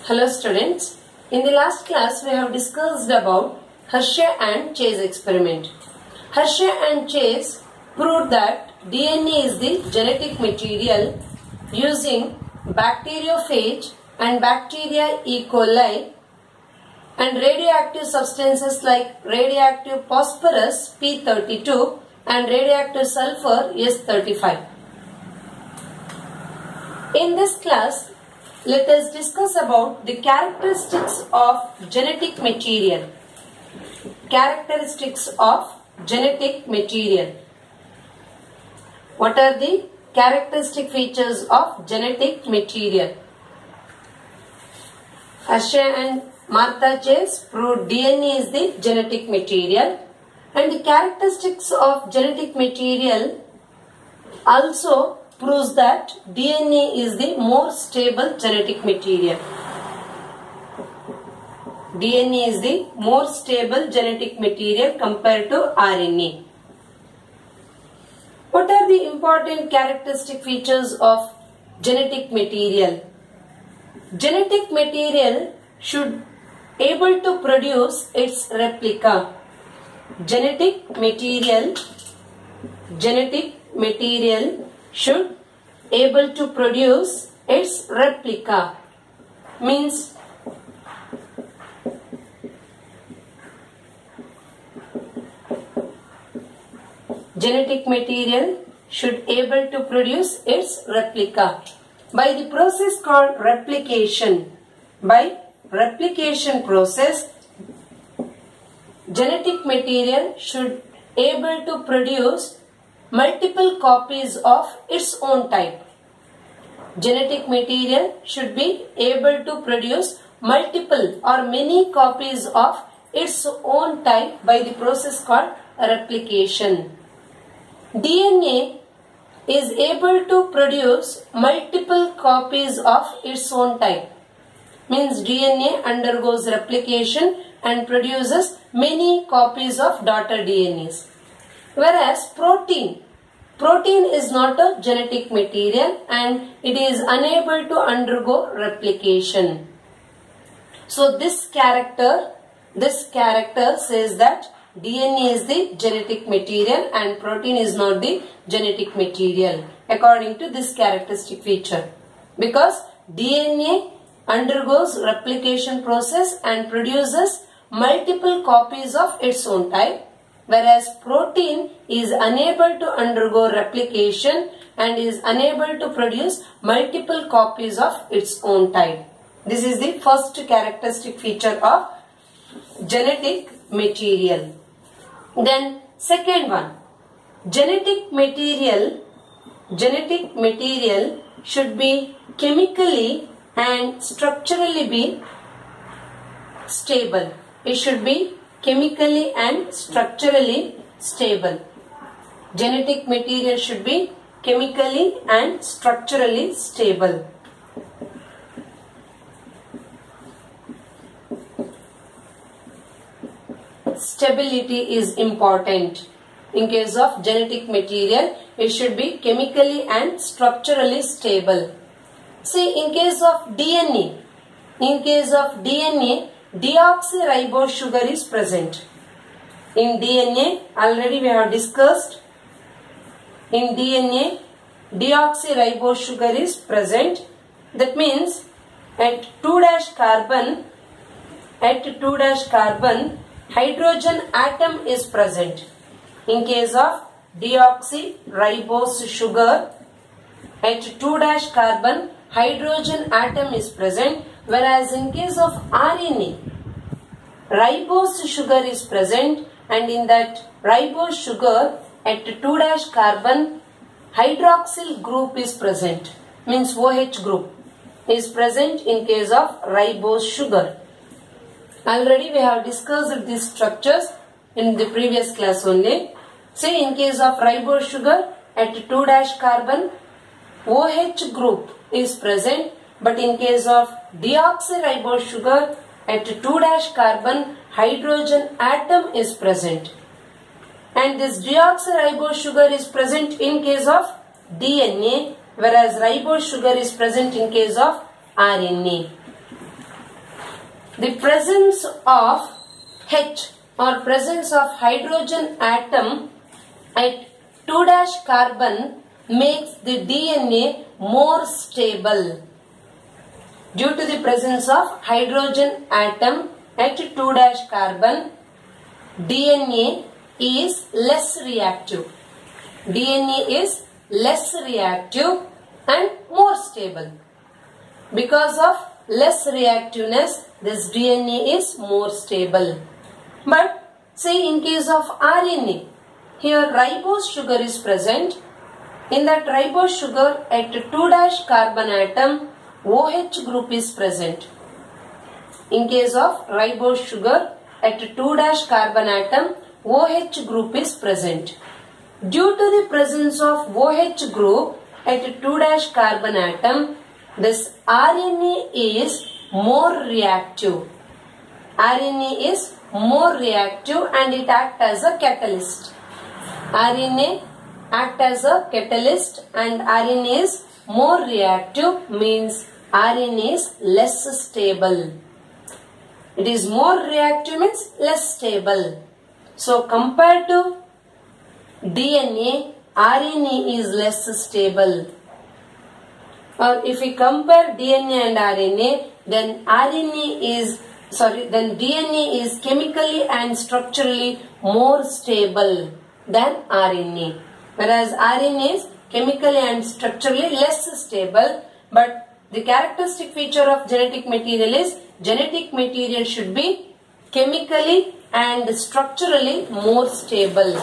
Hello students, in the last class we have discussed about Hershey and Chase experiment. Hershey and Chase proved that DNA is the genetic material using bacteriophage and bacteria E. coli and radioactive substances like radioactive phosphorus P32 and radioactive sulfur S35. In this class, let us discuss about the characteristics of genetic material. Characteristics of genetic material. What are the characteristic features of genetic material? Hershey and Martha Chase proved DNA is the genetic material, and the characteristics of genetic material also proves that DNA is the more stable genetic material. DNA is the more stable genetic material compared to RNA. What are the important characteristic features of genetic material? Genetic material should able to produce its replica. Genetic material should able to produce its replica. Means genetic material should able to produce its replica by the process called replication. By replication process, genetic material should able to produce multiple copies of its own type. Genetic material should be able to produce multiple or many copies of its own type by the process called replication. DNA is able to produce multiple copies of its own type. Means DNA undergoes replication and produces many copies of daughter DNAs. Whereas protein is not a genetic material and it is unable to undergo replication. So this character says that DNA is the genetic material and protein is not the genetic material according to this characteristic feature. Because DNA undergoes replication process and produces multiple copies of its own type, whereas protein is unable to undergo replication and is unable to produce multiple copies of its own type. This is the first characteristic feature of genetic material. Then second one, genetic material should be chemically and structurally be stable. It should be chemically and structurally stable. Genetic material should be chemically and structurally stable. Stability is important. In case of genetic material, it should be chemically and structurally stable. See, in case of DNA, deoxyribose sugar is present. In DNA, already we have discussed, in DNA, deoxyribose sugar is present. That means at 2' carbon, hydrogen atom is present. In case of deoxyribose sugar, at 2' carbon, hydrogen atom is present. Whereas in case of RNA, ribose sugar is present, and in that ribose sugar at 2' carbon, hydroxyl group is present. Means OH group is present in case of ribose sugar. Already we have discussed these structures in the previous class only. Say in case of ribose sugar at 2' carbon, OH group is present, but in case of deoxyribose sugar at 2' carbon, hydrogen atom is present. And this deoxyribose sugar is present in case of DNA, whereas ribose sugar is present in case of RNA. The presence of H or presence of hydrogen atom at 2' carbon makes the DNA more stable. Due to the presence of hydrogen atom at 2' carbon, DNA is less reactive. DNA is less reactive and more stable. Because of less reactiveness, this DNA is more stable. But say in case of RNA, here ribose sugar is present. In that ribose sugar at 2' carbon atom, OH group is present. In case of ribose sugar at 2' carbon atom, OH group is present. Due to the presence of OH group at 2' carbon atom, this RNA is more reactive. RNA is more reactive and it acts as a catalyst. RNA acts as a catalyst and RNA is more reactive, means RNA is less stable. It is more reactive means less stable. So compared to DNA, RNA is less stable. Or if we compare DNA and RNA, then DNA is chemically and structurally more stable than RNA. Whereas RNA is chemically and structurally less stable. But the characteristic feature of genetic material is genetic material should be chemically and structurally more stable.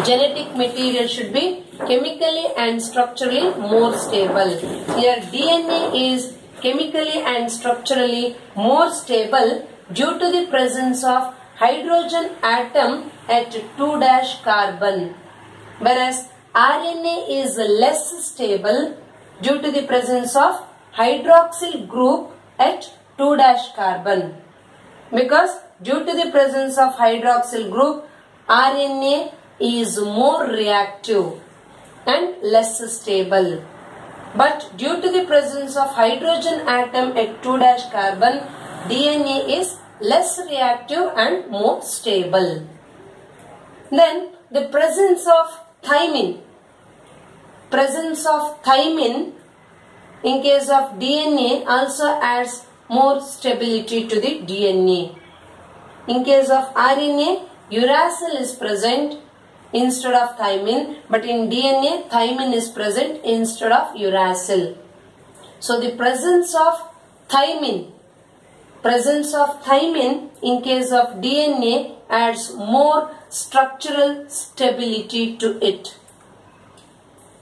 Genetic material should be chemically and structurally more stable. Here DNA is chemically and structurally more stable due to the presence of hydrogen atom at 2' carbon. Whereas RNA is less stable due to the presence of hydroxyl group at 2' carbon. Because due to the presence of hydroxyl group, RNA is more reactive and less stable. But due to the presence of hydrogen atom at 2' carbon, DNA is less reactive and more stable. Then the presence of thymine. Presence of thymine in case of DNA also adds more stability to the DNA. In case of RNA, uracil is present instead of thymine, but in DNA, thymine is present instead of uracil. So the presence of thymine in case of DNA adds more structural stability to it.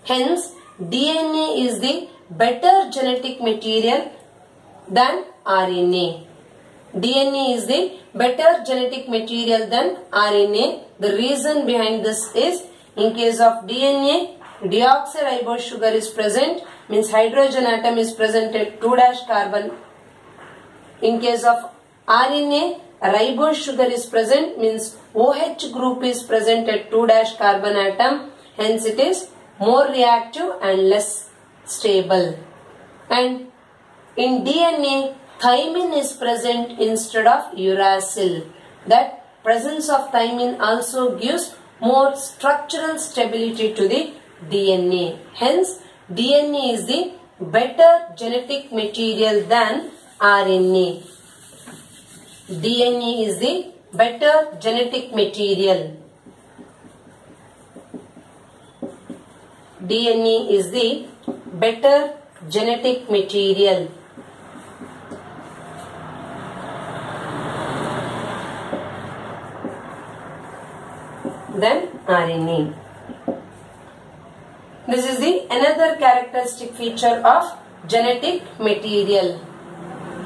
Hence, DNA is the better genetic material than RNA. DNA is the better genetic material than RNA. The reason behind this is, in case of DNA, deoxyribose sugar is present, means hydrogen atom is present at 2' carbon. In case of RNA, ribose sugar is present, means OH group is present at 2' carbon atom. Hence it is more reactive and less stable. And in DNA, thymine is present instead of uracil. That presence of thymine also gives more structural stability to the DNA. Hence, DNA is the better genetic material than RNA. DNA is the better genetic material. DNA is the better genetic material. Than RNA. This is the another characteristic feature of genetic material.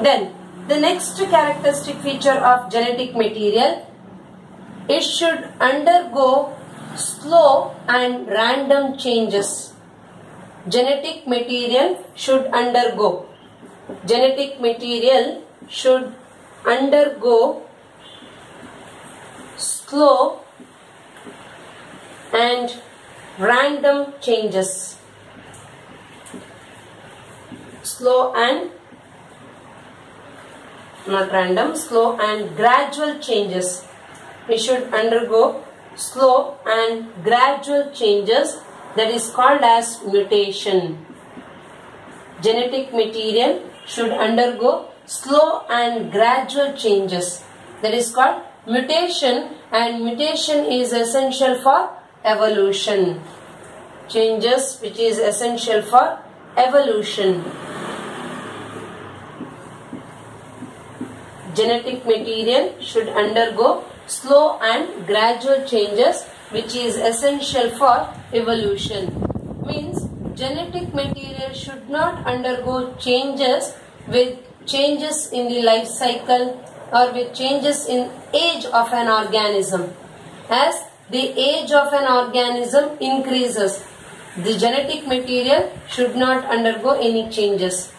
Then the next characteristic feature of genetic material, it should undergo slow and random changes. Genetic material should undergo slow and random changes. Slow and not random, slow and gradual changes. We should undergo slow and gradual changes, that is called as mutation. Genetic material should undergo slow and gradual changes, that is called mutation, and mutation is essential for evolution. Changes which is essential for evolution. Genetic material should undergo slow and gradual changes which is essential for evolution. Means genetic material should not undergo changes with changes in the life cycle or with changes in age of an organism. As the age of an organism increases, the genetic material should not undergo any changes.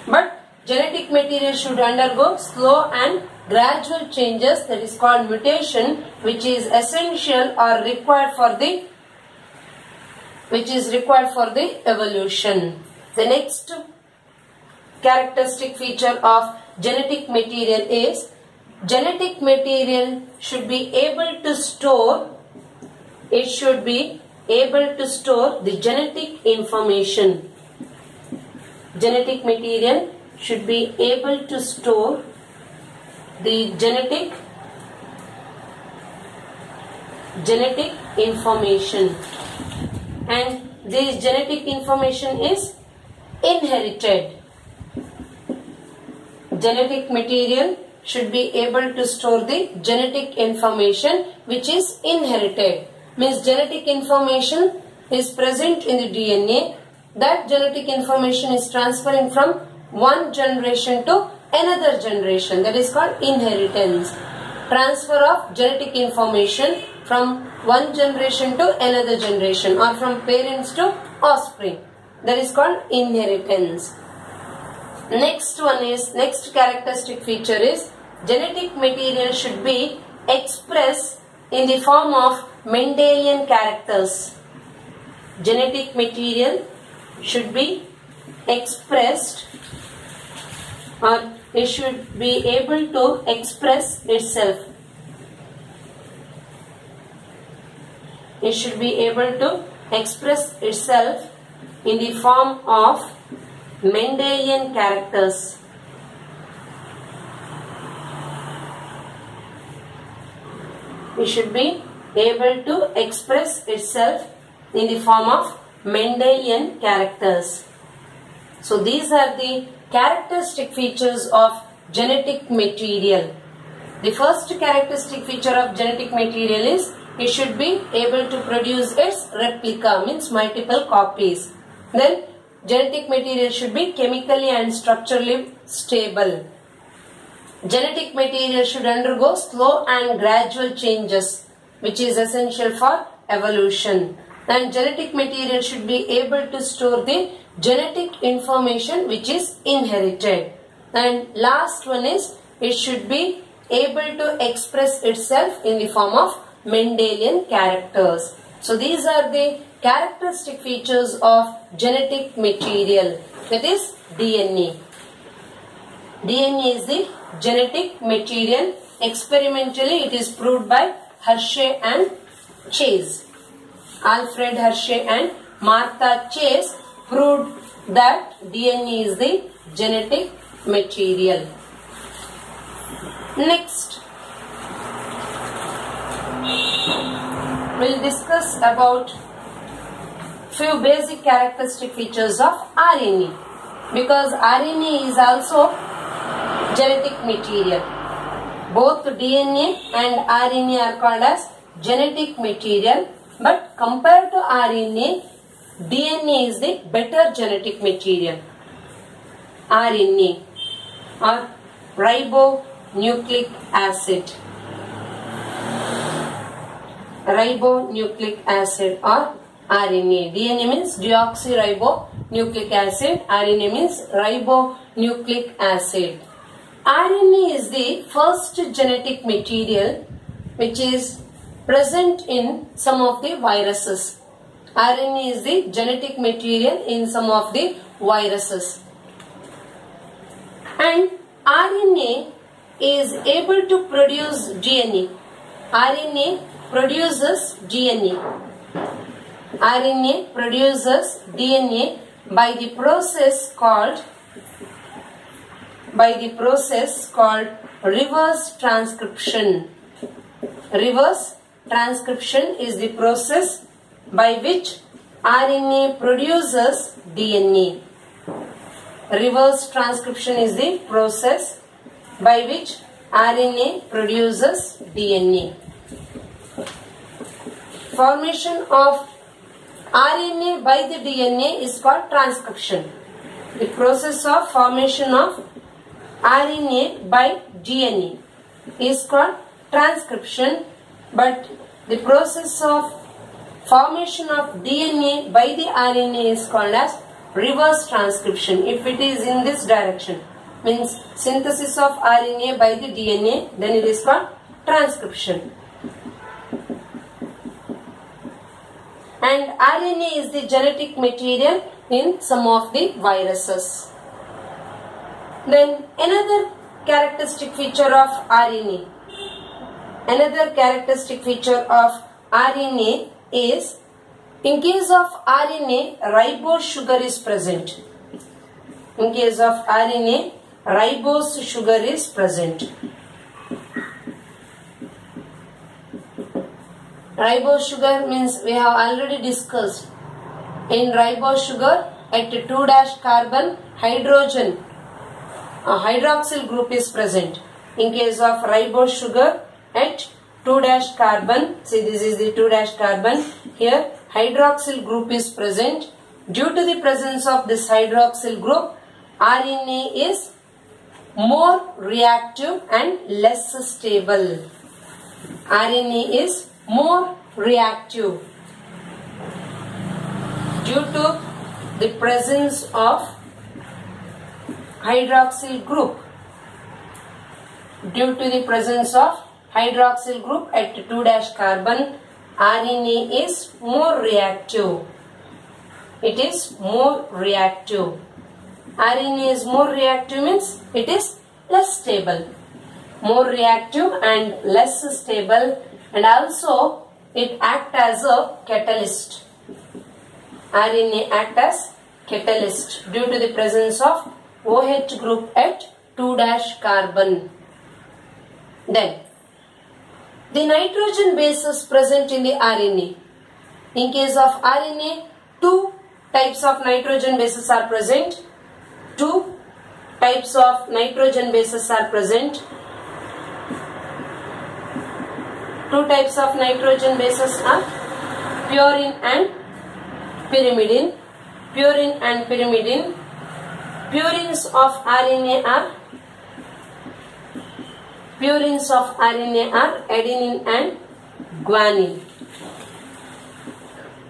But genetic material should undergo slow and gradual changes, that is called mutation, which is essential or required for the evolution. The next characteristic feature of genetic material is genetic material should be able to store, it should be able to store the genetic information. Genetic material should be able to store the genetic information, and this genetic information is inherited. Genetic material should be able to store the genetic information which is inherited. Means genetic information is present in the DNA. That genetic information is transferring from one generation to another generation. That is called inheritance. Transfer of genetic information from one generation to another generation, or from parents to offspring. That is called inheritance. Next characteristic feature is genetic material should be expressed in the form of Mendelian characters. Genetic material should be expressed, or it should be able to express itself. It should be able to express itself in the form of Mendelian characters. It should be able to express itself in the form of Mendelian characters. So these are the characteristic features of genetic material. The first characteristic feature of genetic material is it should be able to produce its replica, means multiple copies. Then genetic material should be chemically and structurally stable. Genetic material should undergo slow and gradual changes which is essential for evolution. And genetic material should be able to store the genetic information which is inherited. And last one is it should be able to express itself in the form of Mendelian characters. So these are the characteristic features of genetic material, that is DNA. DNA is the genetic material. Experimentally it is proved by Hershey and Chase. Alfred Hershey and Martha Chase proved that DNA is the genetic material. Next, we will discuss about few basic characteristic features of RNA, because RNA is also genetic material. Both DNA and RNA are called as genetic material, but compared to RNA, DNA is the better genetic material. RNA or ribonucleic acid. Ribonucleic acid or RNA. DNA means deoxyribonucleic acid. RNA means ribonucleic acid. RNA is the first genetic material which is present in some of the viruses. RNA is the genetic material in some of the viruses. And RNA is able to produce DNA. RNA produces DNA. RNA produces DNA by the process called reverse transcription. Reverse transcription is the process by which RNA produces DNA. Reverse transcription is the process by which RNA produces DNA. Formation of RNA by the DNA is called transcription. The process of formation of RNA by DNA is called transcription, but the process of formation of DNA by the RNA is called as reverse transcription. If it is in this direction, means synthesis of RNA by the DNA, then it is called transcription. And RNA is the genetic material in some of the viruses. Then another characteristic feature of RNA. Another characteristic feature of RNA is, in case of RNA, ribose sugar is present. In case of RNA, ribose sugar is present. Ribose sugar means we have already discussed. In ribose sugar, at 2' carbon, hydrogen, a hydroxyl group is present. In case of ribose sugar, at 2' carbon, see this is the 2' carbon, here hydroxyl group is present. Due to the presence of this hydroxyl group, RNA is more reactive and less stable. RNA is more reactive due to the presence of hydroxyl group. Due to the presence of hydroxyl group at 2' carbon, RNA is more reactive. It is more reactive. RNA is more reactive means it is less stable. More reactive and less stable, and also it acts as a catalyst. RNA acts as catalyst due to the presence of OH group at 2' carbon. Then the nitrogen bases present in the RNA. In case of RNA, two types of nitrogen bases are present. Two types of nitrogen bases are present. Two types of nitrogen bases are purine and pyrimidine. Purine and pyrimidine. Purines of RNA are adenine and guanine.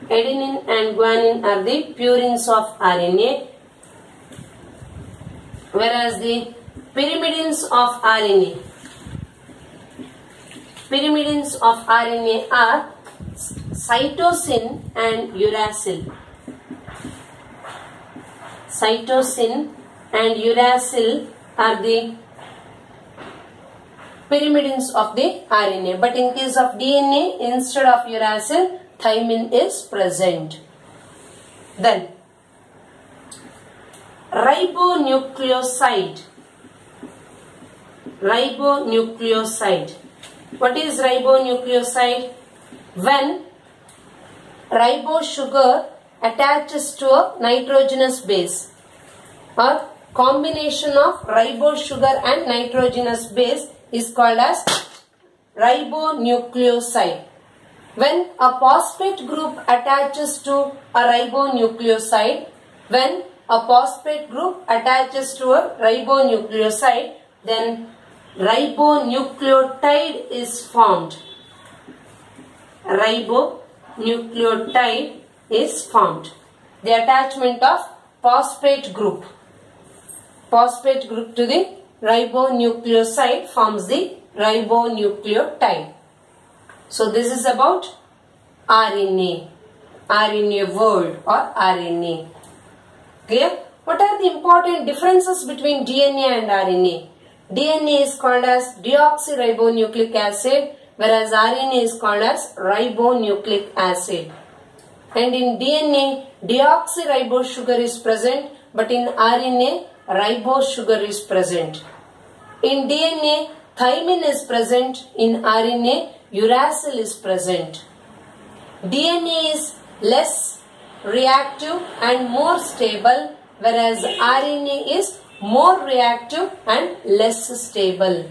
Adenine and guanine are the purines of RNA, whereas the pyrimidines of RNA are cytosine and uracil. Cytosine and uracil are the pyrimidines of the RNA, but in case of DNA, instead of uracil, thymine is present. Then ribonucleoside. Ribonucleoside. What is ribonucleoside? When ribose sugar attaches to a nitrogenous base, or combination of ribose sugar and nitrogenous base is called as ribonucleoside. When a phosphate group attaches to a ribonucleoside, then ribonucleotide is formed. Ribonucleotide is formed. The attachment of phosphate group to the ribonucleoside forms the ribonucleotide. So this is about RNA world or RNA. Clear? What are the important differences between DNA and RNA? DNA is called as deoxyribonucleic acid, whereas RNA is called as ribonucleic acid. And in DNA, deoxyribose sugar is present, but in RNA, ribose sugar is present. In DNA, thymine is present. In RNA, uracil is present. DNA is less reactive and more stable, whereas RNA is more reactive and less stable.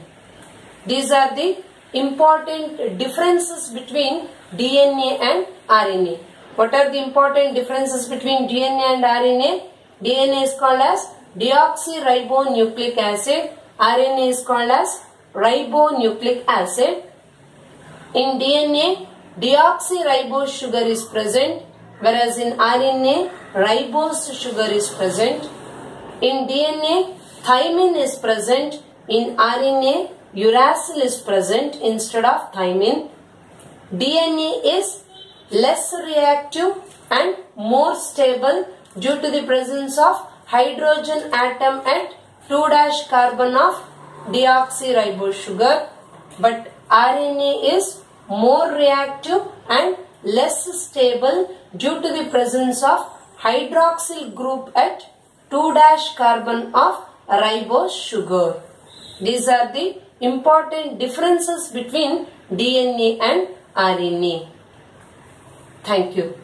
These are the important differences between DNA and RNA. What are the important differences between DNA and RNA? DNA is called as deoxyribonucleic acid. RNA is called as ribonucleic acid. In DNA, deoxyribose sugar is present, whereas in RNA, ribose sugar is present. In DNA, thymine is present. In RNA, uracil is present instead of thymine. DNA is less reactive and more stable due to the presence of hydrogen atom at 2' carbon of deoxyribose sugar. But RNA is more reactive and less stable due to the presence of hydroxyl group at 2' carbon of ribose sugar. These are the important differences between DNA and RNA. Thank you.